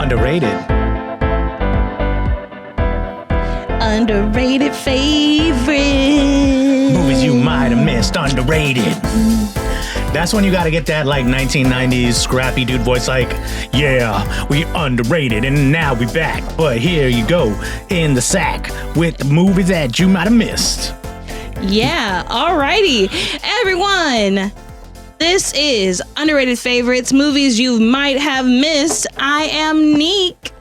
Underrated. Underrated favorite. Movies you might have missed. Underrated. That's when you got to get that like 1990s scrappy dude voice like, yeah, we underrated and now we back. But here you go in the sack with the movies that you might have missed. Yeah, alrighty. Everyone, this is Underrated Favorites, Movies You Might Have Missed. I am Neek.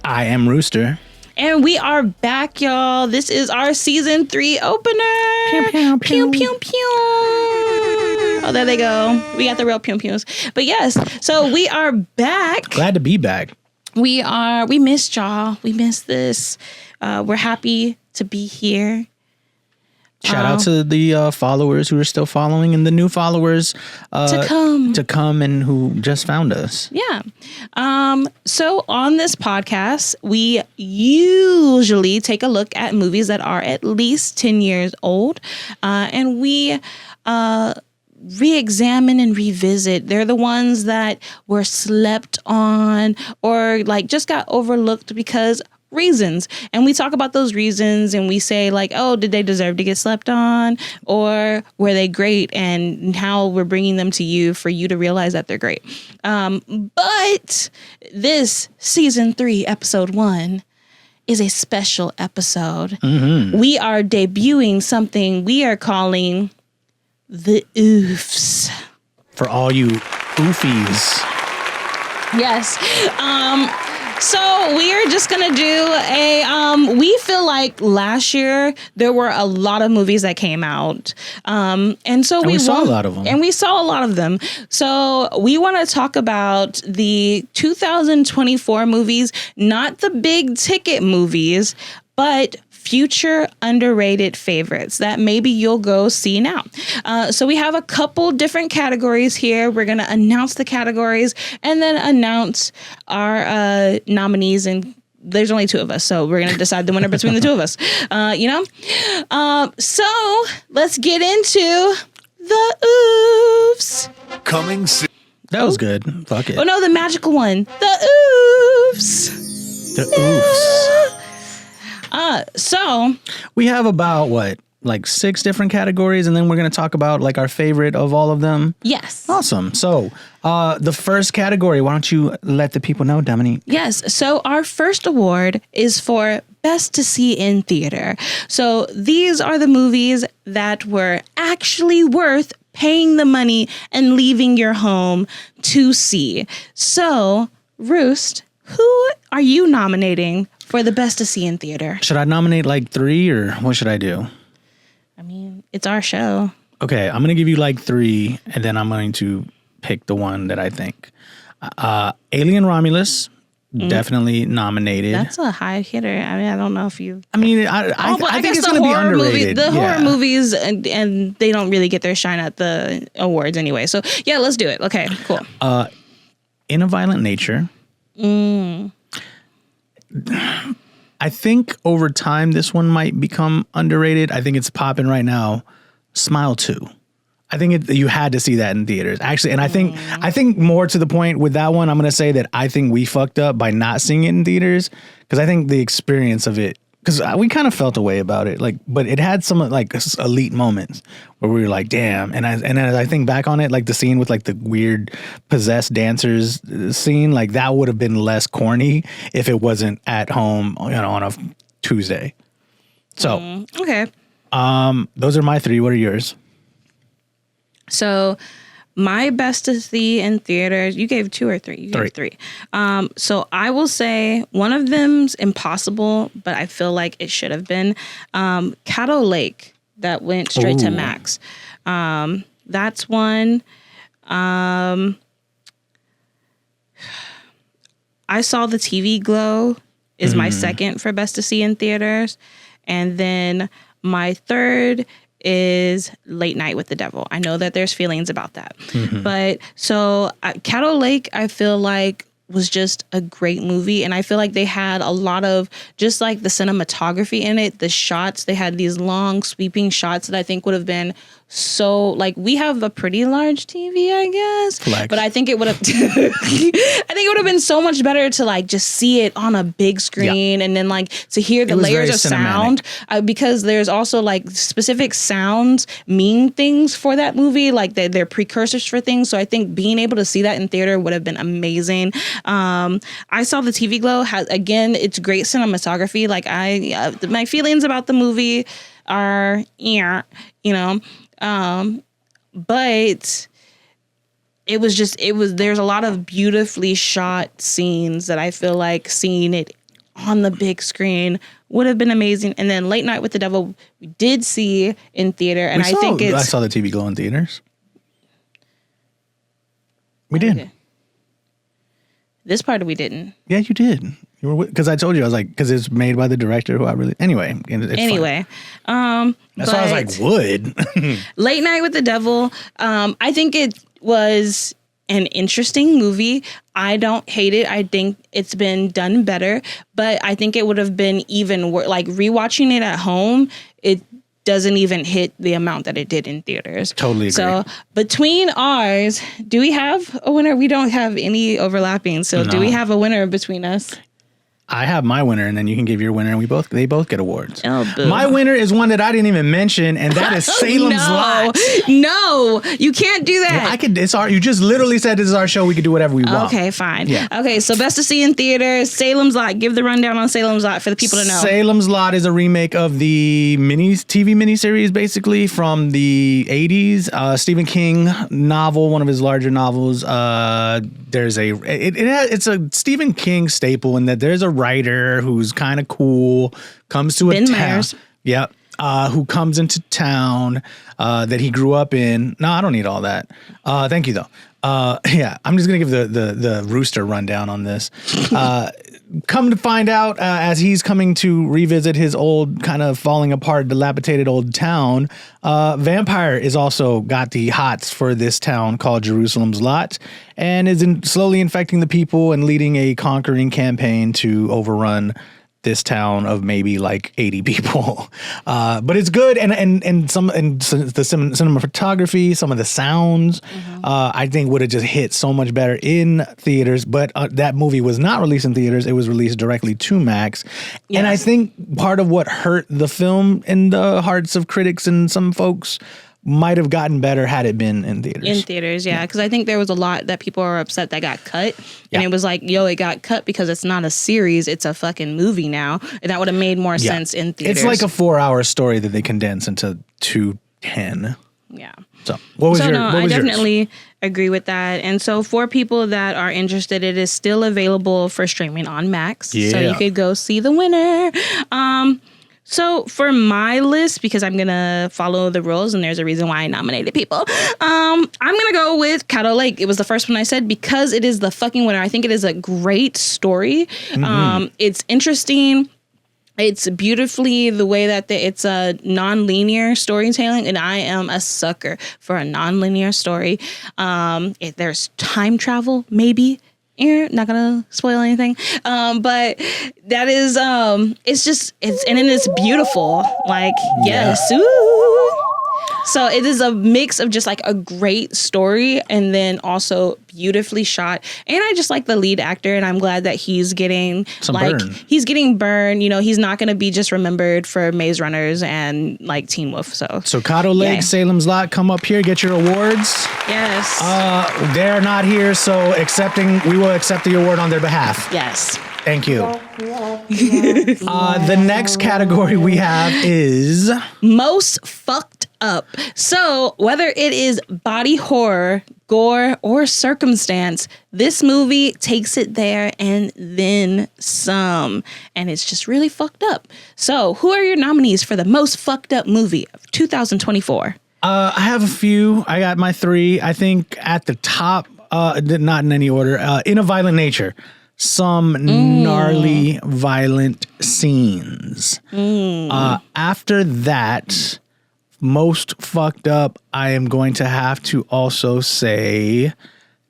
I am Rooster. And we are back, y'all. This is our season 3 opener. Pew, pew, pew. Pew, pew, pew. Oh, there they go. We got the real pew pews. But yes, so we are back. Glad to be back. We missed y'all. We missed this. We're happy to be here. Shout out to the followers who are still following and the new followers to come and who just found us. Yeah. So on this podcast, we usually take a look at movies that are at least 10 years old, and we re-examine and revisit. They're the ones that were slept on or like just got overlooked because reasons. And we talk about those reasons and we say like, oh, did they deserve to get slept on? Or were they great? And how we're bringing them to you for you to realize that they're great. But this season 3, episode 1 is a special episode. Mm-hmm. We are debuting something we are calling the oofs. For all you oofies. Yes. So we are just going to do we feel like last year there were a lot of movies that came out. And so we saw a lot of them. And we saw a lot of them. So we want to talk about the 2024 movies, not the big ticket movies, but future underrated favorites that maybe you'll go see now. So we have a couple different categories here. We're going to announce the categories and then announce our nominees. And there's only 2 of us, so we're going to decide the winner between the 2 of us. So let's get into the oofs. Coming soon. That was good. Fuck it. Oh no, the magical one. The oofs. The oofs. So we have about like 6 different categories, and then we're going to talk about like our favorite of all of them. Yes. Awesome. So the first category, why don't you let the people know, Dominique? Yes. So our first award is for Best to See in Theater. So these are the movies that were actually worth paying the money and leaving your home to see. So, Roost, who are you nominating for the Best to See in Theater? Should I nominate like 3 or what should I do? I mean, it's our show. Okay, I'm going to give you like 3 and then I'm going to pick the one that I think. Alien Romulus, definitely nominated. That's a high hitter. I mean, I don't know if you... I mean, I think it's going to be underrated. Horror movies, and they don't really get their shine at the awards anyway. So, yeah, let's do it. Okay, cool. In a Violent Nature. I think over time this one might become underrated. I think it's popping right now. Smile 2. I think you had to see that in theaters, actually. And I think more to the point with that one, I'm going to say that I think we fucked up by not seeing it in theaters because I think the experience of it, because we kind of felt a way about it, like, but it had some like elite moments where we were like, damn. And as I think back on it, like the scene with like the weird possessed dancers scene, like that would have been less corny if it wasn't at home, on a Tuesday. So, okay. Those are my 3. What are yours? So my Best to See in theaters, you gave 2 or 3? You gave 3. So I will say one of them's impossible, but I feel like it should have been Caddo Lake that went straight to Max. That's one. I Saw the TV Glow is my second for Best to See in theaters. And then my third is Late Night with the Devil. I know that there's feelings about that. But so Caddo Lake, I feel like was just a great movie. And I feel like they had a lot of just like the cinematography in it, the shots. They had these long sweeping shots that I think would have been so like, we have a pretty large TV, I guess, Flex. but I think it would have, I think it would have been so much better to like just see it on a big screen and then like to hear the was layers very of sound because there's also like specific sounds mean things for that movie, like they're precursors for things. So I think being able to see that in theater would have been amazing. I saw the TV Glow has, again, it's great cinematography. Like my feelings about the movie are, but there's a lot of beautifully shot scenes that I feel like seeing it on the big screen would have been amazing. And then Late Night with the Devil we did see in theater, and I saw the TV Glow in theaters. We did. Okay. This part we didn't. Yeah, you did. You were because I told you I was like because it's made by the director who I really anyway. Anyway, that's why I was like would. Late Night with the Devil. I think it was an interesting movie. I don't hate it. I think it's been done better, but I think it would have been even worse. Like rewatching it at home, it doesn't even hit the amount that it did in theaters. Totally agree. So between ours, do we have a winner? We don't have any overlapping. So do we have a winner between us? I have my winner, and then you can give your winner, and they both get awards. Oh, boo. My winner is one that I didn't even mention, and that is Salem's Lot. No, you can't do that. Well, I could. It's our. You just literally said this is our show. We could do whatever we want. Okay, fine. Yeah. Okay, so best to see in theaters, Salem's Lot. Give the rundown on Salem's Lot for the people to know. Salem's Lot is a remake of the TV miniseries, basically from the 80s. Stephen King novel, one of his larger novels. It's a Stephen King staple in that there's a writer who's kind of cool, comes to Ben a town. Myers. Yep. Who comes into town that he grew up in. No, I don't need all that. Thank you, though. Yeah, I'm just going to give the Rooster rundown on this. Come to find out, as he's coming to revisit his old, kind of falling apart, dilapidated old town, Vampire is also got the hots for this town called Jerusalem's Lot and is slowly infecting the people and leading a conquering campaign to overrun this town of maybe like 80 people. But it's good. And the cinematography, some of the sounds, I think would have just hit so much better in theaters. But that movie was not released in theaters. It was released directly to Max. Yes. And I think part of what hurt the film in the hearts of critics and some folks might have gotten better had it been in theaters. In theaters, yeah. Because I think there was a lot that people were upset that got cut. And it was like, yo, it got cut because it's not a series. It's a fucking movie now. And that would have made more sense in theaters. It's like a 4-hour story that they condense into 2:10. Yeah. So what was I definitely agree with that. And so for people that are interested, it is still available for streaming on Max. Yeah. So you could go see the winner. So for my list, because I'm going to follow the rules and there's a reason why I nominated people, I'm going to go with Caddo Lake. It was the first one I said because it is the fucking winner. I think it is a great story. It's interesting. It's beautifully the way that it's a non-linear storytelling, and I am a sucker for a non-linear story. If there's time travel, maybe. Not gonna spoil anything, but that is and then it's beautiful, like yes, ooh. So it is a mix of just like a great story and then also beautifully shot. And I just like the lead actor, and I'm glad that he's getting he's getting burned. You know, he's not going to be just remembered for Maze Runners and like Teen Wolf. So Caddo Lake, Salem's Lot, come up here, get your awards. Yes. They're not here, so we will accept the award on their behalf. Yes. Thank you. The next category we have is most fucked up. So whether it is body horror, gore, or circumstance, this movie takes it there and then some. And it's just really fucked up. So who are your nominees for the most fucked up movie of 2024? I have a few. I got my 3. I think at the top, not in any order, In a Violent Nature. Some gnarly, violent scenes. After that, most fucked up, I am going to have to also say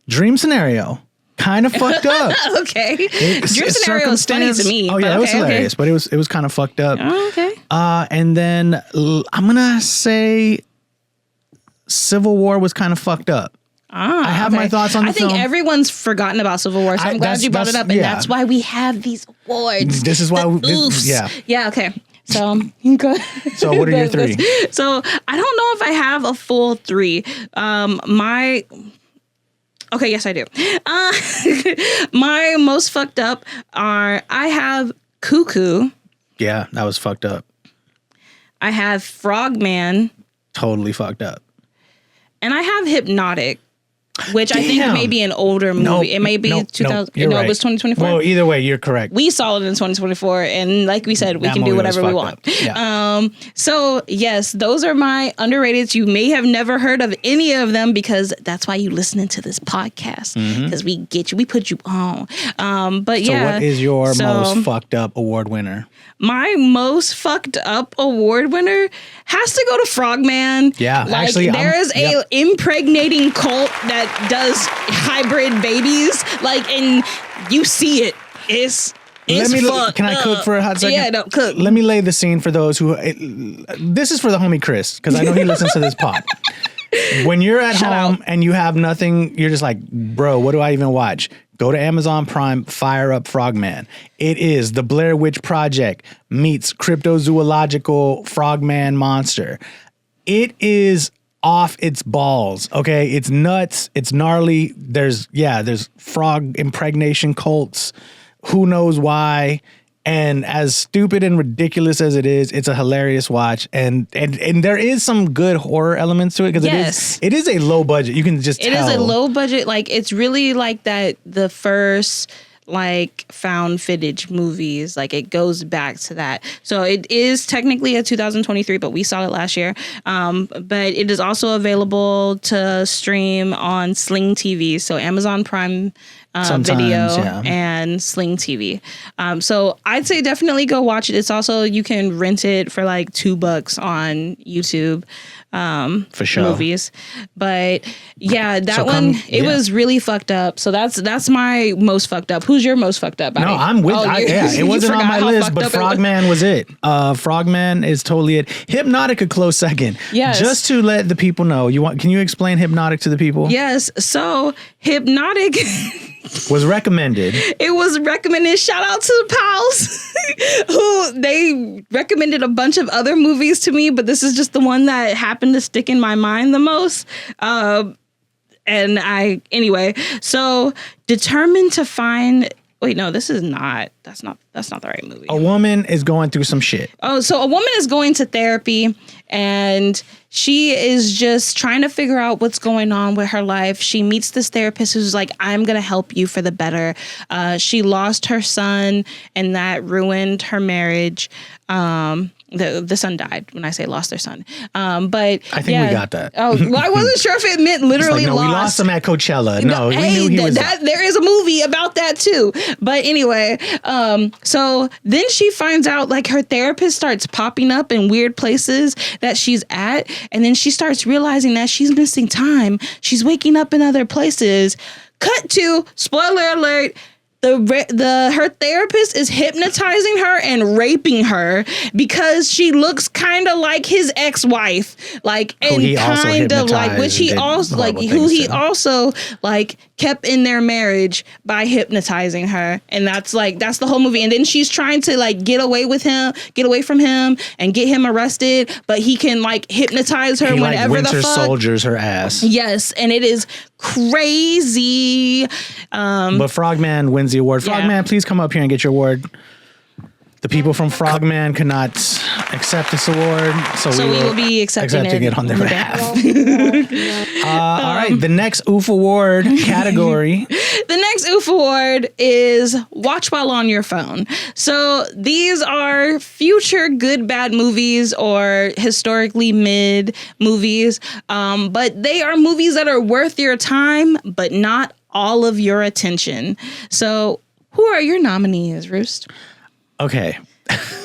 Dream Scenario. kind of fucked up. Okay. Your scenario was funny to me. Oh yeah, it was hilarious, but it was kind of fucked up. Oh, okay. And then I'm gonna say Civil War was kind of fucked up. I have my thoughts on the film. I think everyone's forgotten about Civil War, so I'm glad you brought it up, and that's why we have these awards. This is why. Yeah. Okay. So good. So what are your three? So I don't know if I have a full three. Okay, yes I do. My most fucked up are I have Cuckoo. Yeah, that was fucked up. I have Frogman. Totally fucked up. And I have Hypnotic, which I think may be an older movie. It may be 2000. No, right. It was 2024. Well, either way, you're correct. We saw it in 2024, and like we said, we can do whatever we want. Yeah. So yes, those are my underrateds. You may have never heard of any of them because that's why you listening to this podcast, because we get you, we put you on. But so yeah. what is your most fucked up award winner? My most fucked up award winner has to go to Frogman. Yeah, like, actually, there is a impregnating cult that does hybrid babies, like, and you see it. It's fucked Can I cook for a hot second? Yeah, no, cook. Let me lay the scene for those who. This is for the homie Chris, because I know he listens to this pod. When you're at home and you have nothing, you're just like, bro, what do I even watch? Go to Amazon Prime, fire up Frogman. It is the Blair Witch Project meets cryptozoological Frogman monster. It is off its balls, okay? It's nuts. It's gnarly. There's frog impregnation cults. Who knows why? And as stupid and ridiculous as it is, it's a hilarious watch. And there is some good horror elements to it because it is a low budget. You can just tell. It is a low budget. Like, it's really like that, the first like found footage movies, like it goes back to that. So it is technically a 2023, but we saw it last year. But it is also available to stream on Sling TV. So Amazon Prime Video and Sling TV. So I'd say definitely go watch it. It's also, you can rent it for like $2 on YouTube. For sure. Movies. But yeah, that was really fucked up. So that's my most fucked up. Who's your most fucked up? I'm with it wasn't on my list, but Frogman was it. Frogman is totally it. Hypnotic a close second. Yes. Just to let the people know, can you explain Hypnotic to the people? Yes. So Hypnotic was recommended. It was recommended. Shout out to the pals who they recommended a bunch of other movies to me, but this is just the one that happened to stick in my mind the most. So determined to find. Wait, no, that's not the right movie. A woman is going through some shit. Oh, so a woman is going to therapy and she is just trying to figure out what's going on with her life. She meets this therapist who's like, I'm going to help you for the better. She lost her son and that ruined her marriage. The son died when I say lost their son. But I think we got that. Oh, well, I wasn't sure if it meant literally lost. We lost him at Coachella. No, we knew he was. There is a movie about that too. But anyway, so then she finds out like her therapist starts popping up in weird places that she's at. And then she starts realizing that she's missing time. She's waking up in other places. Cut to, spoiler alert, her therapist is hypnotizing her and raping her because she looks kind of like his ex-wife, like, and kind of like, which he also like, who he also like kept in their marriage by hypnotizing her, and that's the whole movie. And then she's trying to like get away from him, and get him arrested, but he can like hypnotize her whenever the fuck. Soldiers her ass. Yes, and it is crazy. But Frogman wins the award. Frogman, please come up here and get your award. The people from Frogman cannot accept this award, so we will be accepting it on their behalf. All right, the next OOF award category. The next OOF award is Watch While on Your Phone. So these are future good, bad movies or historically mid movies, but they are movies that are worth your time, but not all of your attention. So who are your nominees, Roost? Okay.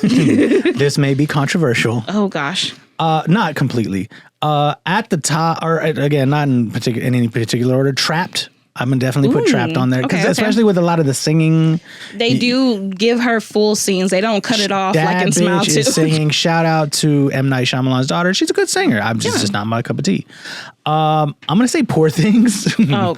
This may be controversial. Oh, gosh. Not completely. At the top, or again, not in any particular order, Trapped. I'm gonna definitely put Trapped on there because okay. especially with a lot of the singing. They do give her full scenes. They don't cut it off That like in Smile bitch 2. is singing. Shout out to M. Night Shyamalan's daughter. She's a good singer. I'm just not my cup of tea. I'm gonna say Poor Things. oh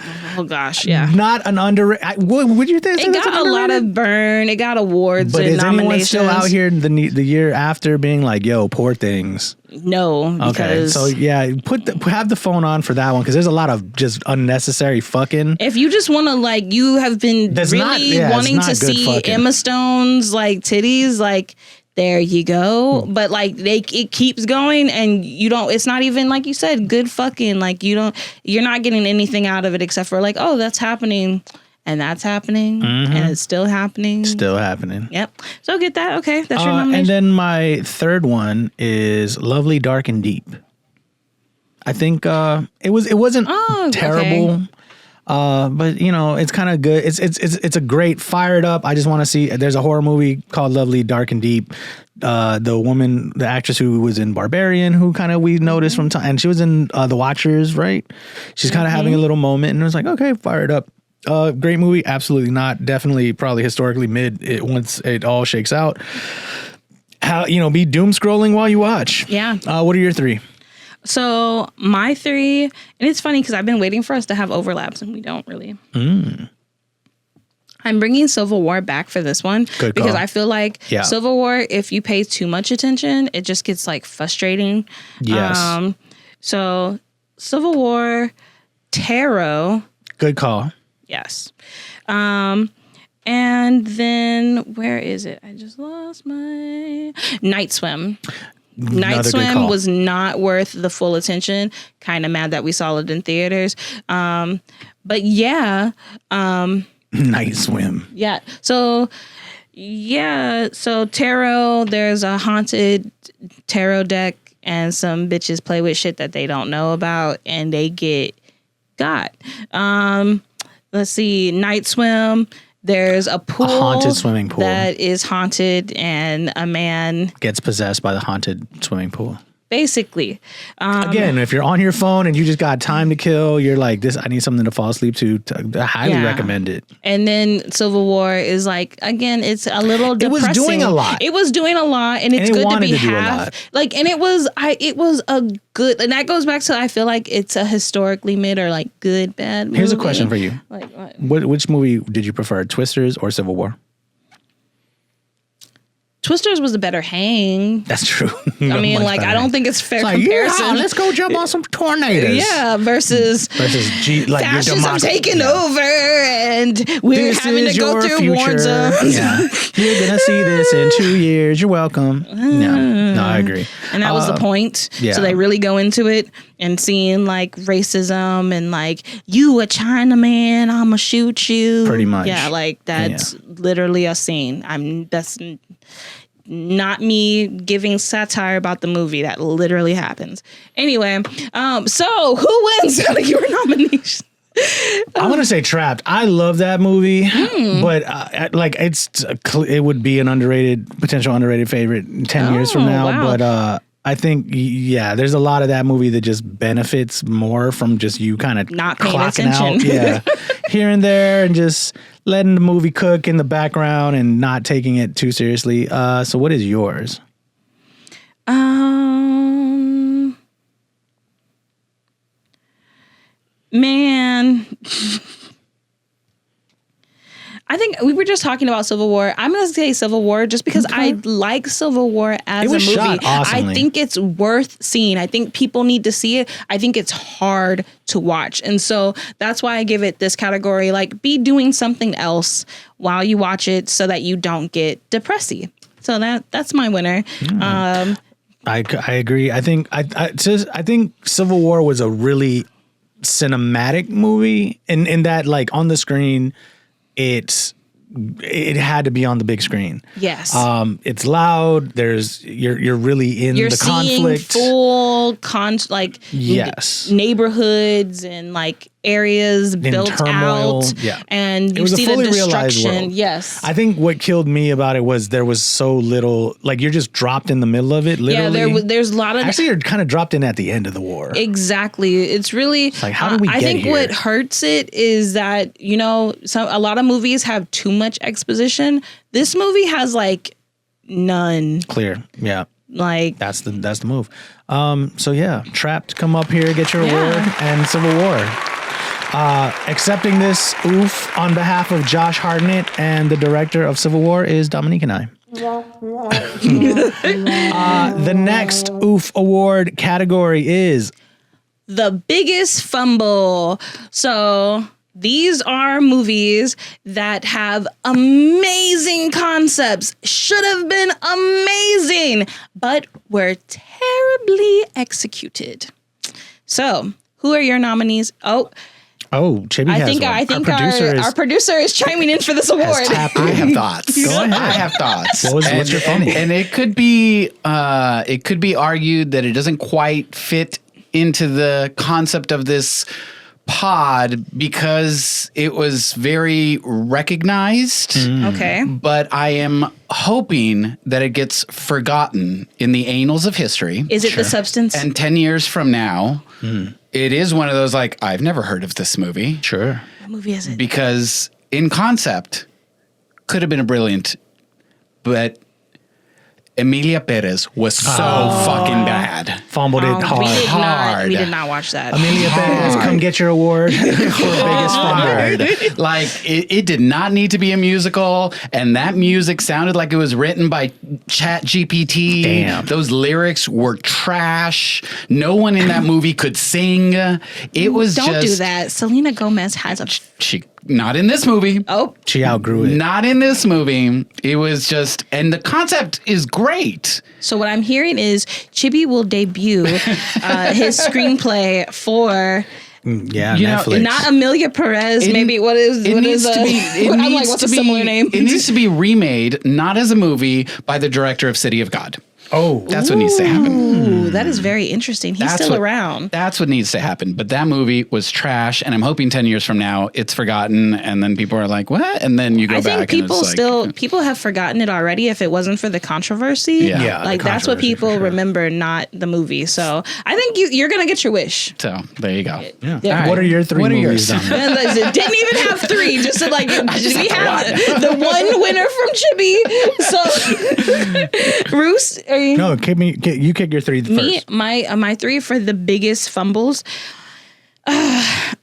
gosh, yeah. Not an underrated. Would you think It got a lot of burn. It got awards But and is anyone nominations. still out here the year after being like, "Yo, Poor Things"? No, Okay, because so yeah, have the phone on for that one because there's a lot of just unnecessary fucking. if you just want to like, you have been That's really not- yeah, it's wanting not to good see fucking. Emma Stone's like titties, like there you go. Hmm. But like it keeps going, and you don't. It's not even like you said, good fucking. Like you're not getting anything out of it except for like, oh, that's happening, and that's happening, and it's still happening. Still happening. Yep. So get that. Okay, that's your And nomination. then my third one is Lovely, Dark, and Deep. I think it wasn't Oh, okay. terrible, but you know it's kind of good. It's a great fire it up. I just want to see. There's a horror movie called Lovely, Dark, and Deep. The actress who was in Barbarian, who kind of we noticed from time, and she was in The Watchers, right? She's kind of having a little moment, and it was like, okay, fire it up. Great movie, absolutely not. Definitely, probably historically mid. Once it all shakes out, be doom scrolling while you watch. Yeah. What are your three? So my three, and it's funny because I've been waiting for us to have overlaps and we don't really. I'm bringing Civil War back for this one Good because call. I feel like Yeah. Civil War, if you pay too much attention, it just gets like frustrating. Yes. So Civil War, Tarot, Good call. yes. And then where is it? I just lost my Night Swim. Night Another good Swim call. was not worth the full attention. Kind of mad that we saw it in theaters. But yeah, Night Swim. yeah. So tarot, there's a haunted tarot deck and some bitches play with shit that they don't know about and they get got. Let's see, Night Swim. There's a pool, haunted swimming pool. that is haunted, and a man Gets possessed by the haunted swimming pool. basically. Again, if you're on your phone and you just got time to kill, you're like, I need something to fall asleep to. I highly Yeah. recommend it. And then Civil War is like, again, it's a little It was depressing. doing a lot. It was doing a lot, and it's it good to wanted be to do a half. lot. Like, and it was a good, and that goes back to I feel like it's a historically mid or like good bad movie. Here's a question for you. Like what? Which movie did you prefer, Twisters or Civil War? Twisters was a better hang. That's true. I mean, like, I don't think it's fair comparison. Yeah, let's go jump on some tornadoes. Yeah, versus like your fascism democracy. taking Yeah. over, and we're This having is to go your through future. war zones. Yeah. You're gonna see this in 2 years. You're welcome. Yeah. No, I agree. And that was the point. yeah. So they really go into it and seeing like racism and like, you a Chinaman, I'ma shoot you. Pretty much. Yeah, like that's literally a scene. That's not me giving satire about the movie. That literally happens. Anyway, so who wins out of your nomination? I'm gonna say Trapped. I love that movie, Hmm. but like it would be an potential underrated favorite 10 years from now. wow. But I think there's a lot of that movie that just benefits more from just you kind of Not paying clocking attention. out, here and there, and just letting the movie cook in the background and not taking it too seriously. So what is yours? Man. I think we were just talking about Civil War. I'm going to say Civil War just because I like Civil War as It was a movie. shot awesomely. I think it's worth seeing. I think people need to see it. I think it's hard to watch. And so that's why I give it this category. Like, be doing something else while you watch it so that you don't get depressy. So that's my winner. I agree. I think I think Civil War was a really cinematic movie in that, like, on the screen it had to be on the big screen. Yes. It's loud. You're really in You're the seeing conflict. full Yes. neighborhoods and like areas built turmoil. out, Yeah. and you was a see the fully realized destruction. world. Yes. I think what killed me about it was there was so little, like you're just dropped in the middle of it, literally. There's a lot of Actually, you're kind of dropped in at the end of the war. Exactly. It's really like, how did we I get think here? what hurts it is that, a lot of movies have too much exposition. This movie has like none. Clear. Yeah. Like That's the move. So yeah, Trapped, come up here, get your award, and Civil War. Accepting this oof on behalf of Josh Hartnett and the director of Civil War is Dominique and I. The next oof award category is The Biggest Fumble. So these are movies that have amazing concepts, should have been amazing, but were terribly executed. So, who are your nominees? Chibi I has think one. our producer is chiming in for this award. I have thoughts. Go ahead. I have thoughts. What's your funny? And it could be argued that it doesn't quite fit into the concept of this pod because it was very recognized. Okay. But I am hoping that it gets forgotten in the annals of history. Is it The Substance? And 10 years from now, it is one of those like, I've never heard of this movie. Sure. What movie is it? Because in concept, could have been brilliant, but Emilia Perez was so fucking bad. Fumbled it hard. We did not watch that. Amelia Perez, come get your award for biggest fumble. Like it did not need to be a musical, and that music sounded like it was written by Chat GPT. Damn. Those lyrics were trash. No one in that movie could sing. It was Don't just do that. Selena Gomez has a. she not in this movie. Oh, She outgrew it. Not in this movie. It was just, and the concept is great. so what I'm hearing is Chibi will debut his screenplay for Yeah, You know, Netflix. not Amelia Perez. Maybe what is It what needs is to a, be. It I'm needs like, what's to a be, similar name? It needs to be remade, not as a movie, by the director of City of God. Oh, That's what needs to happen. Ooh, that is very interesting. He's That's still what- around. That's what needs to happen. But that movie was trash, and I'm hoping 10 years from now it's forgotten, and then people are like, "What?" And then you go I back. think people and it's like, people have forgotten it already if it wasn't for the controversy. Yeah. Yeah, like the that's what controversy, for people sure. remember, not the movie. So I think you're gonna get your wish. So there you go. yeah. Yeah. What are your three What are movies? yours? Dom? And listen, didn't even have three. Just to like we have the one winner from Chibi. So, Roos, are you? No, you kick your three first. Me, my three for the biggest fumbles.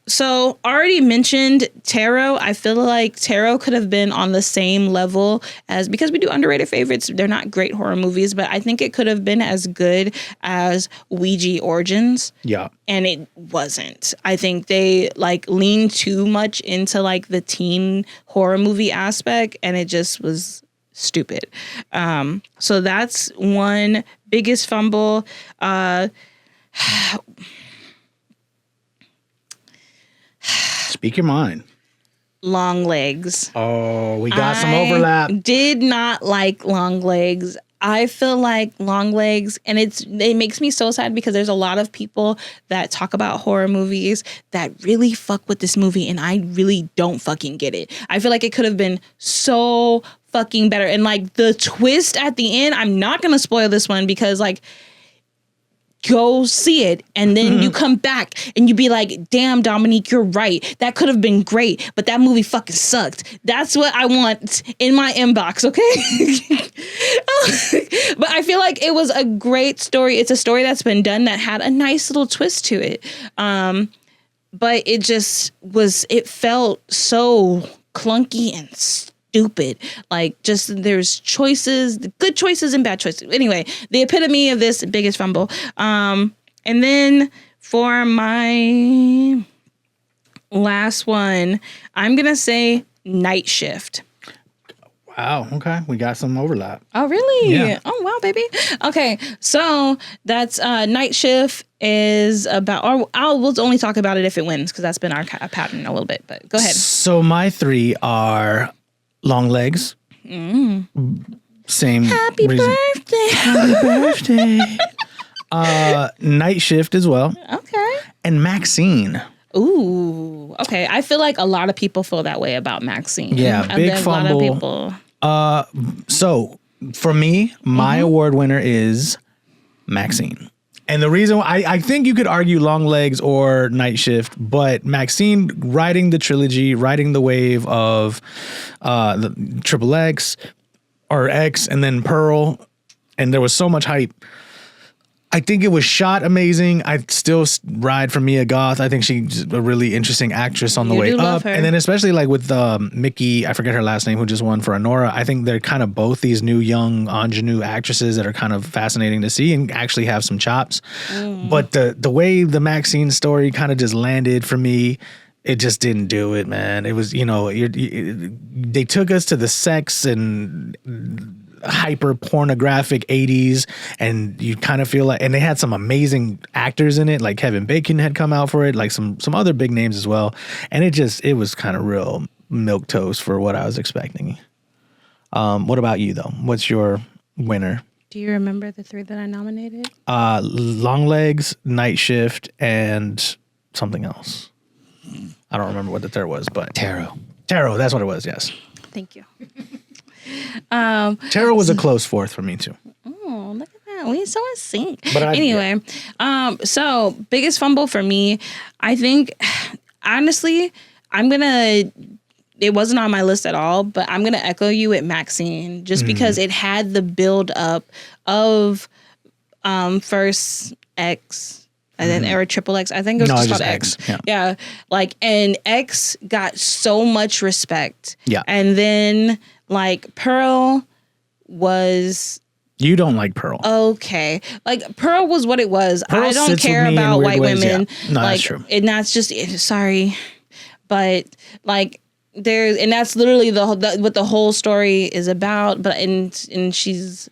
So already mentioned Tarot. I feel like Tarot could have been on the same level as, because we do underrated favorites. They're not great horror movies, but I think it could have been as good as Ouija Origins. Yeah. And it wasn't. I think they like leaned too much into like the teen horror movie aspect, and it just was stupid. So that's one biggest fumble. Speak your mind. Long Legs. Oh, we got some overlap. Did not like Long Legs. I feel like Long Legs, and it makes me so sad because there's a lot of people that talk about horror movies that really fuck with this movie, and I really don't fucking get it. I feel like it could have been so fucking better. And like the twist at the end, I'm not gonna spoil this one because like, go see it and then you come back and you be like, damn, Dominique, you're right. That could have been great, but that movie fucking sucked. That's what I want in my inbox, okay? But I feel like it was a great story. It's a story that's been done that had a nice little twist to it. But it just was, it felt so clunky and stupid. Like, just there's choices, good choices and bad choices. Anyway, the epitome of this biggest fumble. And then for my last one, I'm gonna say Night Shift. Wow. Okay. We got some overlap. Oh, really? Yeah. Oh, wow, baby. Okay, so that's Night Shift is about, or we'll only talk about it if it wins because that's been our pattern a little bit. But go ahead. So my three are Long Legs. Same Happy reason. birthday. Happy birthday. Night Shift as well. Okay. And Maxine. Ooh, okay. I feel like a lot of people feel that way about Maxine. Yeah, big There's a lot of fumble. people. So for me, my award winner is Maxine. And the reason I think you could argue Long Legs or Night Shift, but Maxine writing the trilogy, writing the wave of the Triple X or X and then Pearl, and there was so much hype. I think it was shot amazing. I still ride for Mia Goth. I think she's a really interesting actress on the You way do love up. her. And then especially like with Mickey, I forget her last name, who just won for Honora. I think they're kind of both these new young ingenue actresses that are kind of fascinating to see and actually have some chops. But the way the Maxine story kind of just landed for me, it just didn't do it, man. It was, they took us to the sex and hyper pornographic 80s, and you kind of feel like, and they had some amazing actors in it, like Kevin Bacon had come out for it, like some other big names as well, and it was kind of real milk toast for what I was expecting. What about you though? What's your winner? Do you remember the 3 that I nominated? Long Legs, Night Shift, and something else. I don't remember what the third was, but Tarot. That's what it was. Yes, Thank you. Tarot was a close fourth for me too. Oh, look at that. We so in sync. But anyway, so biggest fumble for me, I think, honestly, it wasn't on my list at all, but I'm going to echo you at Maxine just because it had the build up of first X and then or Triple X. I think it was just called X. Yeah. Like, and X got so much respect. Yeah. And then like Pearl was You don't like Pearl. okay. Like Pearl was what it was. Pearl I don't sits with care me in about weird white ways, women. yeah. No, like, that's true. And that's just sorry, but like there's, and that's literally what the whole story is about. But and she's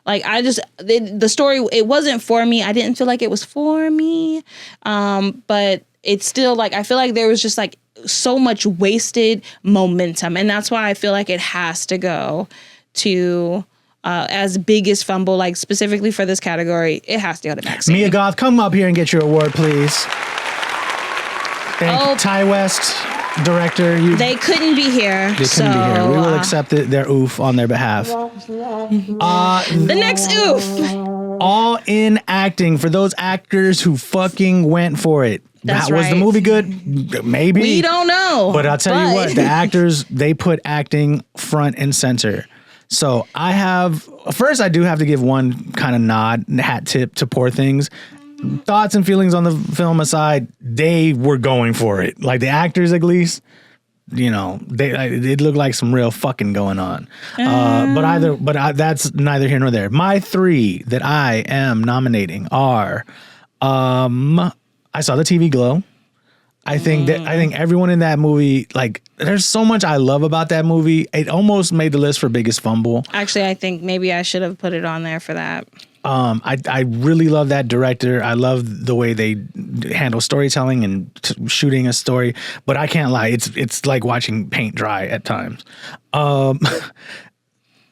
like, the story, it wasn't for me. I didn't feel like it was for me. But it's still like, I feel like there was just like so much wasted momentum. And that's why I feel like it has to go to, as biggest fumble, like specifically for this category, it has to go to Maxine. Mia Goth, come up here and get your award, please. Thank Ty West, director. They couldn't be here. They couldn't be here. We will accept their oof on their behalf. The next oof. All in acting for those actors who fucking went for it. That's Was the right. movie good? Maybe. We don't know. But I'll tell you what, the actors, they put acting front and center. So I do have to give one kind of hat tip to Poor Things. Thoughts and feelings on the film aside, they were going for it. Like the actors, at least, it looked like some real fucking going on. That's neither here nor there. My 3 that I am nominating are, I saw the TV Glow. I think everyone in that movie, like, there's so much I love about that movie. It almost made the list for biggest fumble. Actually, I think maybe I should have put it on there for that. I really love that director. I love the way they handle storytelling and shooting a story. But I can't lie, it's like watching paint dry at times.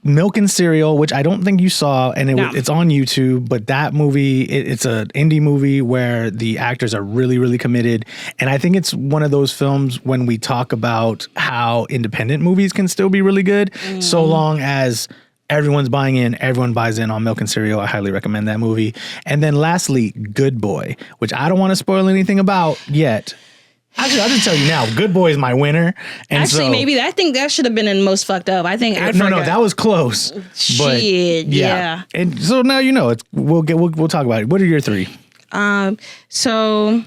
Milk and Cereal, which I don't think you saw, and it's on YouTube, but that movie, it's an indie movie where the actors are really, really committed. And I think it's one of those films when we talk about how independent movies can still be really good, so long as everyone's buying in, everyone buys in on Milk and Cereal. I highly recommend that movie. And then lastly, Good Boy, which I don't want to spoil anything about yet. Actually, I'll just tell you now, Good Boy is my winner. And maybe I think that should have been in most fucked up. I think no, that was close. Shit, yeah. And so now we'll talk about it. What are your 3? So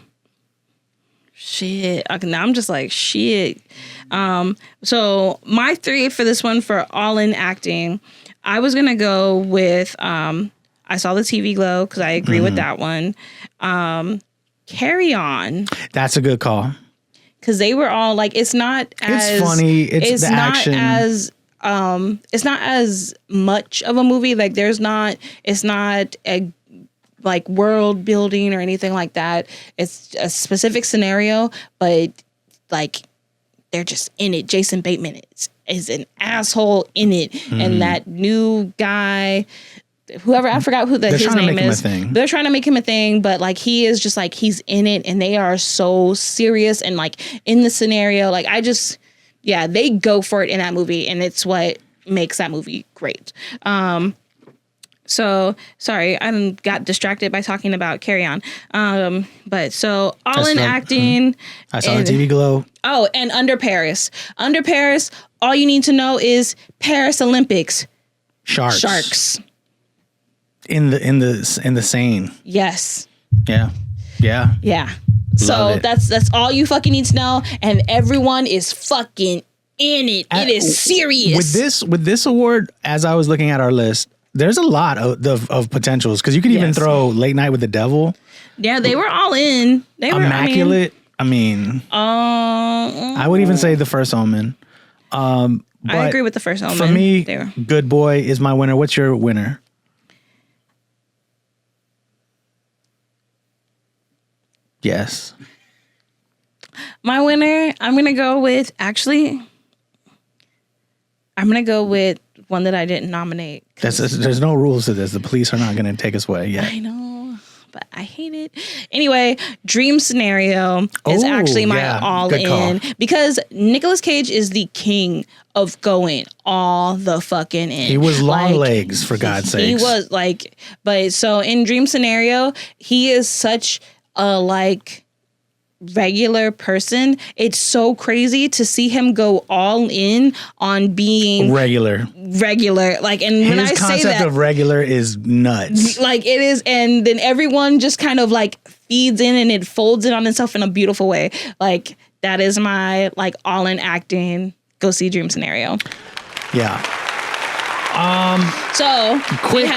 shit. Okay, now I'm just like shit. So my 3 for this one for all in acting, I was gonna go with I saw the TV Glow because I agree with that one. Carry On. That's a good call. Because they were all like, it's not as... It's funny. It's the not action. It's not as much of a movie. Like it's not a like world building or anything like that. It's a specific scenario, but like they're just in it. Jason Bateman is an asshole in it. And that new guy... whoever, I forgot who his trying to name make him a is. thing. They're trying to make him a thing, but like he is just like he's in it, and they are so serious and like in the scenario. Like they go for it in that movie, and it's what makes that movie great. So sorry, I got distracted by talking about Carry On. But so all in acting. I saw the TV Glow. Oh, and Under Paris. Under Paris, all you need to know is Paris Olympics. Sharks. In the Seine. Yes. Yeah. So it. that's all you fucking need to know, and everyone is fucking in it. It is serious. With this award, as I was looking at our list, there's a lot of potentials because you could even throw Late Night with the Devil. Yeah, they were all in. They were Immaculate. I would even say The First Omen. I agree with The First Omen. For me, Good Boy is my winner. What's your winner? Yes. My winner, I'm going to go with one that I didn't nominate. There's no rules to this. The police are not going to take us away yet. I know, but I hate it. Anyway, Dream Scenario is actually my all in because Nicolas Cage is the king of going all the fucking in. He was long legs, for God's sake. He was but so in Dream Scenario, he is such a regular person. It's so crazy to see him go all in on being regular. And when I say that, his concept of regular is nuts. It is, and then everyone just kind of feeds in and it folds in on itself in a beautiful way. That is my all in acting. Go see Dream Scenario. Yeah. So quick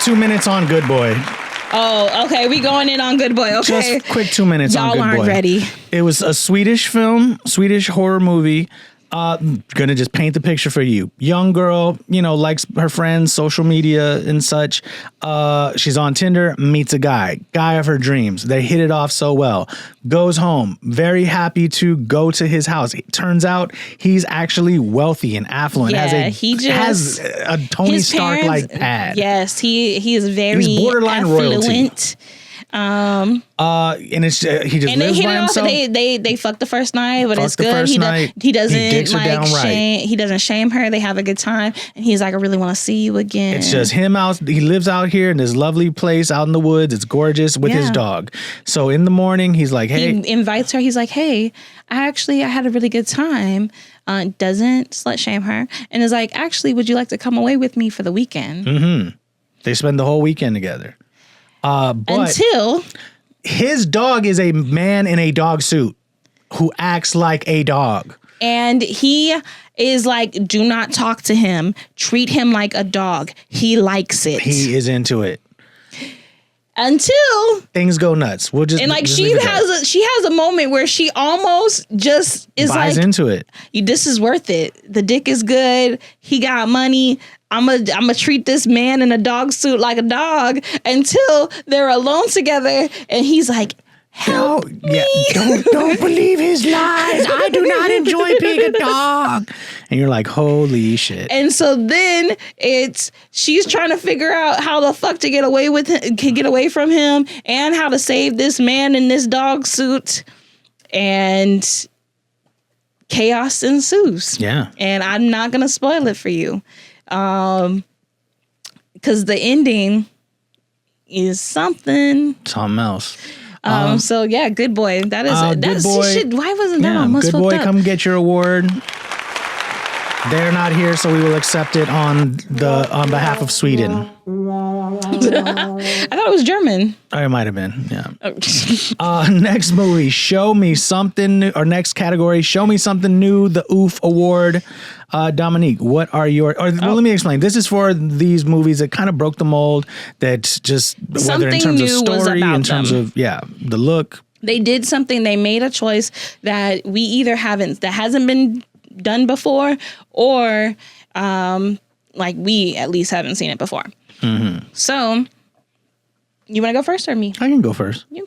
2 minutes on Good Boy. Oh, okay. We going in on Good Boy. Okay. Just quick 2 minutes on Good Boy. Y'all aren't ready. It was a Swedish horror movie. Gonna just paint the picture for you. Young girl, likes her friends, social media and such. She's on Tinder, meets a guy of her dreams. They hit it off so well. Goes home, very happy to go to his house. It turns out he's actually wealthy and affluent. Yeah, has a Tony Stark like pad. Yes, he is very he's borderline affluent. Royalty. And it's he just lives by himself. They fuck the first night, but it's good. He doesn't shame. He doesn't shame her. They have a good time, and he's like, I really want to see you again. It's just him out. He lives out here in this lovely place out in the woods. It's gorgeous with his dog. So in the morning, he's like, hey, he invites her. He's like, hey, I had a really good time. Doesn't slut shame her, and is like, actually, would you like to come away with me for the weekend? Mm-hmm. They spend the whole weekend together. But until his dog is a man in a dog suit who acts like a dog. And he is like, do not talk to him. Treat him like a dog. He likes it. He is into it. Until things go nuts. We'll just she has a moment where she almost just is buys into it. This is worth it. The dick is good. He got money. I'm a treat this man in a dog suit like a dog until they're alone together, and he's like, help me. Yeah, don't believe his lies. I do not enjoy being a dog. And you're like, holy shit. And so then she's trying to figure out how the fuck to get away from him, and how to save this man in this dog suit, and chaos ensues. Yeah. And I'm not gonna spoil it for you. Because the ending is something else. So yeah, Good Boy. That is Good Boy. Why wasn't that almost Good Boy? up? Come get your award. They're not here, so we will accept it on behalf of Sweden. I thought it was German. Oh, it might have been. Yeah. Next movie, Show Me Something New. Or next category, Show Me Something New. The OOF Award. Dominique, what are your? Let me explain. This is for these movies that kind of broke the mold. That just whether in terms of story, in terms of the look. They did something. They made a choice that we either hasn't been done before, or we at least haven't seen it before. Mm-hmm. So, you want to go first or me? I can go first. You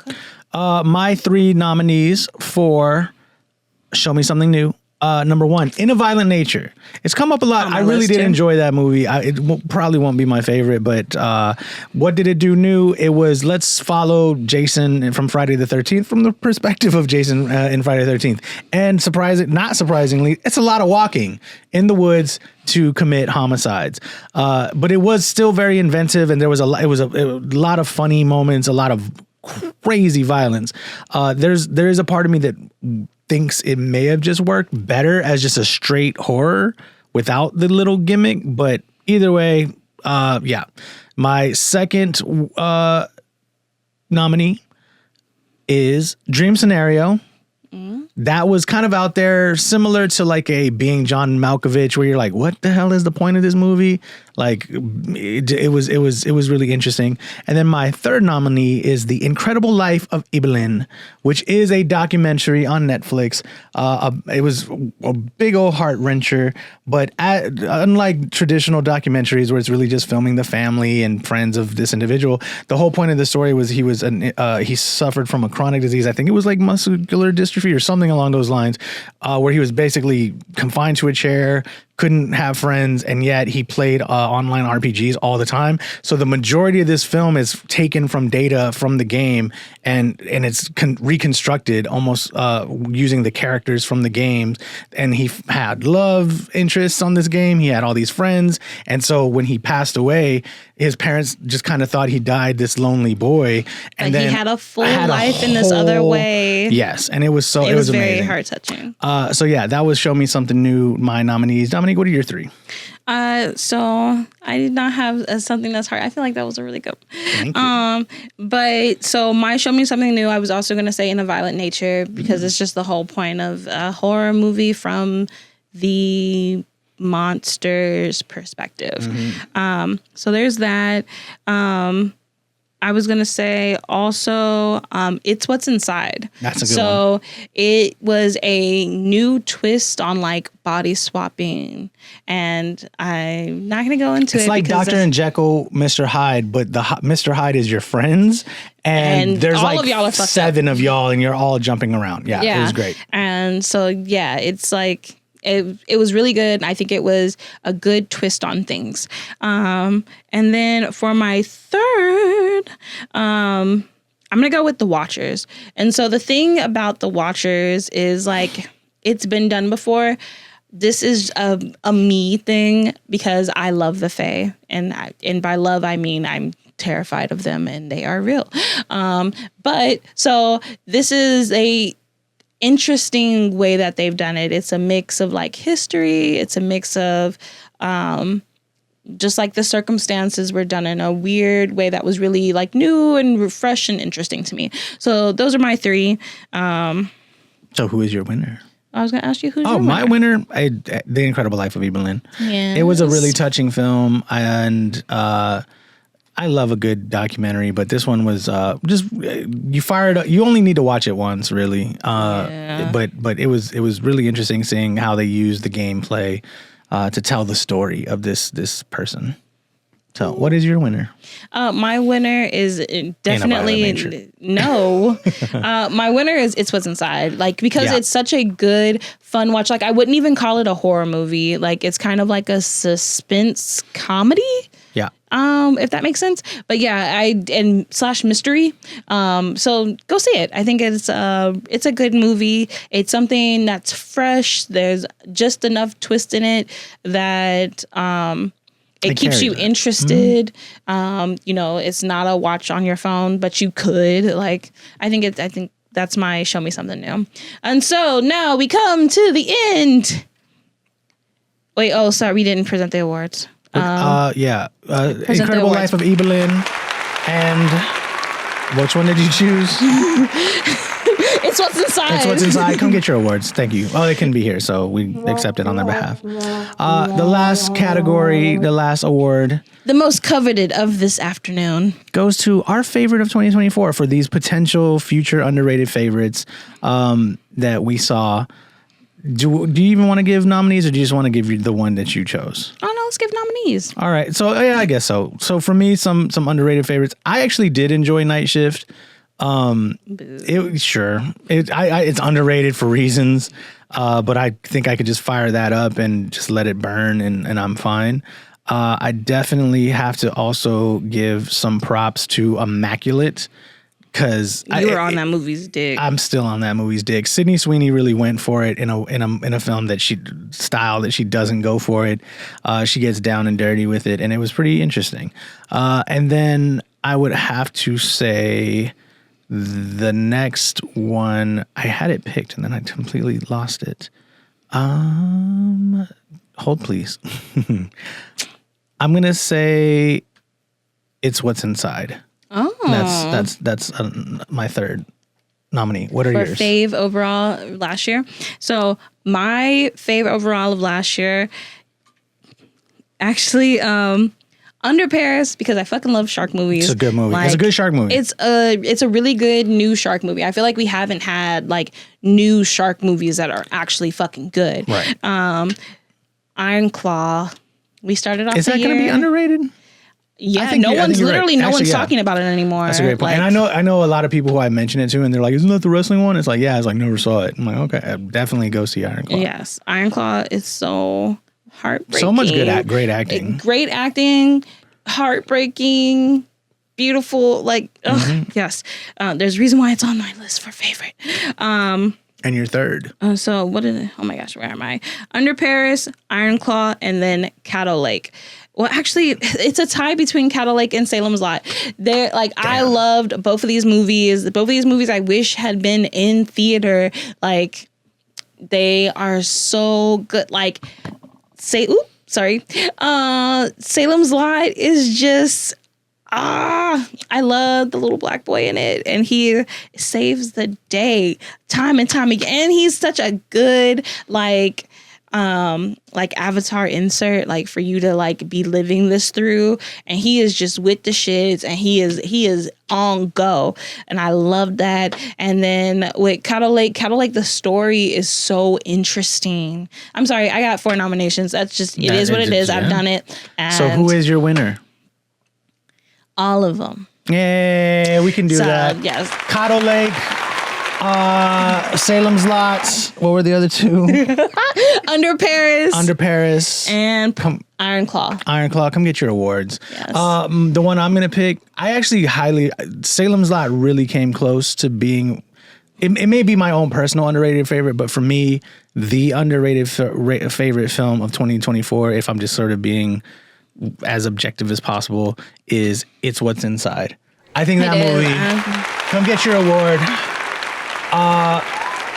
go. My 3 nominees for Show Me Something New Number 1, In a Violent Nature. It's come up a lot. On my I really list, did too. enjoy that movie. Probably won't be my favorite, but what did it do new? It was, let's follow Jason from Friday the 13th from the perspective of Jason in Friday the 13th. And not surprisingly, it's a lot of walking in the woods to commit homicides. But it was still very inventive, and there was a lot of funny moments, a lot of crazy violence. There is a part of me that thinks it may have just worked better as just a straight horror without the little gimmick, but either way, yeah. My second nominee is Dream Scenario. That was kind of out there, similar to like a Being John Malkovich, where you're like, what the hell is the point of this movie? Like, it was really interesting. And then my third nominee is The Incredible Life of Ibelin, which is a documentary on Netflix. It was a big old heart wrencher, but unlike traditional documentaries where it's really just filming the family and friends of this individual, the whole point of the story was he suffered from a chronic disease. I think it was like muscular dystrophy or something along those lines, where he was basically confined to a chair, couldn't have friends, and yet he played online RPGs all the time. So the majority of this film is taken from data from the game, and it's reconstructed almost using the characters from the games. And he had love interests on this game. He had all these friends, and so when he passed away, his parents just kind of thought he died this lonely boy, and Like then he had a full life in this other way. Yes, and it was It was very amazing. heart touching. So yeah, that was Show Me Something New. My nominees. Dominique, what are your 3? So I did not have something that's hard. I feel like that was a really good. Thank you. But so my Show Me Something New, I was also going to say In a Violent Nature, because it's just the whole point of a horror movie from the monster's perspective. So there's that. I was going to say also, It's What's Inside. That's a good So it was a new twist on like body swapping. And I'm not going to go into it. It's like because Dr. and Jekyll, Mr. Hyde, but Mr. Hyde is your friends, and there's all like of y'all are fucked 7 of y'all, and you're all jumping around. Yeah, it was great. And so, yeah, it's like, it was really good. I think it was a good twist on things. And then for my third, I'm going to go with The Watchers. And so the thing about The Watchers is like, it's been done before. This is a me thing because I love the Fae. And by love, I mean I'm terrified of them and they are real. But so this is a interesting way that they've done it. It's a mix of like history. It's a mix of just like the circumstances were done in a weird way that was really like new and fresh and interesting to me. So those are my 3. So who is your winner? I was going to ask you who's Oh, your my winner. winner, The Incredible Life of Ibelin. Yes. It was a really touching film, and I love a good documentary, but this one was you only need to watch it once, really. But it was really interesting seeing how they used the gameplay to tell the story of this person. So, what is your winner? My winner is definitely no. My winner is It's What's Inside. Like, because it's such a good, fun watch. Like, I wouldn't even call it a horror movie. Like, it's kind of like a suspense comedy. Yeah. If that makes sense. But yeah, / mystery. So go see it. I think it's a good movie. It's something that's fresh. There's just enough twist in it that it keeps you interested. It's not a watch on your phone, but you could. Like, I think that's my Show Me Something New. And so now we come to the end. Wait, oh, sorry, we didn't present the awards. Incredible Life of Ibelin. And which one did you choose? It's What's Inside. It's What's Inside. Come get your awards. Thank you. Oh, they couldn't be here, so we accept it on their behalf. The last category, the last award, the most coveted of this afternoon, goes to our favorite of 2024 for these potential future underrated favorites that we saw. Do you even want to give nominees, or do you just want to give you the one that you chose? Oh no, let's give nominees. All right, so yeah, I guess so. So for me, some underrated favorites. I actually did enjoy Night Shift. It's underrated for reasons, but I think I could just fire that up and just let it burn, and I'm fine. I definitely have to also give some props to Immaculate, because You were on that movie's dick. I'm still on that movie's dick. Sydney Sweeney really went for it in a film that she doesn't go for it. She gets down and dirty with it, and it was pretty interesting. And then I would have to say the next one, I had it picked and then I completely lost it. Hold please. I'm gonna say It's What's Inside. Oh, That's my third nominee. What are for yours? fave overall last year. So my fave overall of last year, actually, Under Paris, because I fucking love shark movies. It's a good movie. It's a good shark movie. It's a really good new shark movie. I feel like we haven't had like new shark movies that are actually fucking good. Right. Iron Claw. We started off. Is that going to be underrated? Yeah, think no you're one's right. literally no Actually, one's yeah. talking about it anymore. That's a great point. Like, And I know a lot of people who I mention it to, and they're like, "Isn't that the wrestling one?" It's like, yeah, I was like, never saw it. I'm like, okay, I'll definitely go see Iron Claw. Yes, Iron Claw is so heartbreaking. So much great acting. Great acting, heartbreaking, beautiful. Like, yes. There's a reason why it's on my list for favorite. And your third. So what is it? Oh my gosh, where am I? Under Paris, Iron Claw, and then Caddo Lake. Well, actually, it's a tie between Caddo Lake and Salem's Lot. They're like, I loved both of these movies. Both of these movies I wish had been in theater. Like, they are so good. Like, Salem's Lot is just, I love the little black boy in it, and he saves the day time and time again. And he's such a good like avatar insert, like for you to like be living this through. And he is just with the shits, and he is on go, and I love that. And then with Caddo Lake, the story is so interesting. I'm sorry, I got 4 nominations. That's just it is what it is. I've done it. And So who is your winner? all of them. Yeah, we can do that. Yes. Caddo Lake, Salem's Lot. What were the other two? Under Paris. And Iron Claw. Iron Claw, come get your awards. Yes. The one I'm going to pick, I actually Salem's Lot really came close to being, it may be my own personal underrated favorite, but for me, the underrated favorite film of 2024, if I'm just sort of being as objective as possible, is It's What's Inside. I think that movie, come get your award.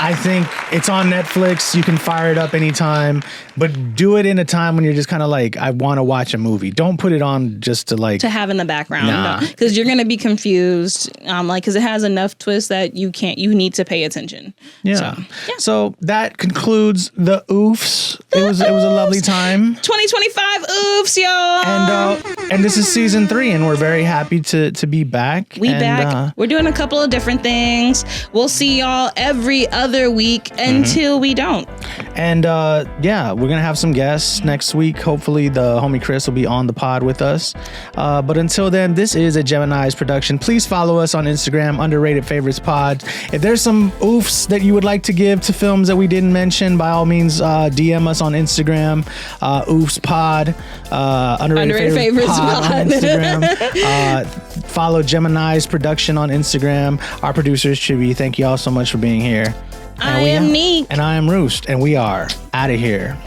I think it's on Netflix. You can fire it up anytime, but do it in a time when you're just kind of like, I want to watch a movie. Don't put it on just to like... to have in the background. Nah. Because you're going to be confused. Because it has enough twists that you need to pay attention. Yeah. So that concludes the oofs. It was a lovely time. 2025 oofs, y'all. And this is season 3, and we're very happy to be back. Back. We're doing a couple of different things. We'll see y'all every other week until we don't. And we're gonna have some guests next week. Hopefully the homie Chris will be on the pod with us. But until then, this is a Gemini's production. Please follow us on Instagram, Underrated Favorites Pod. If there's some oofs that you would like to give to films that we didn't mention, by all means DM us on Instagram, oofs pod, Underrated Favorites Pod on Instagram. Follow Gemini's production on Instagram. Our producer is Chibi. Thank you all so much for being here. I am Neek. And I am Roost. And we are out of here.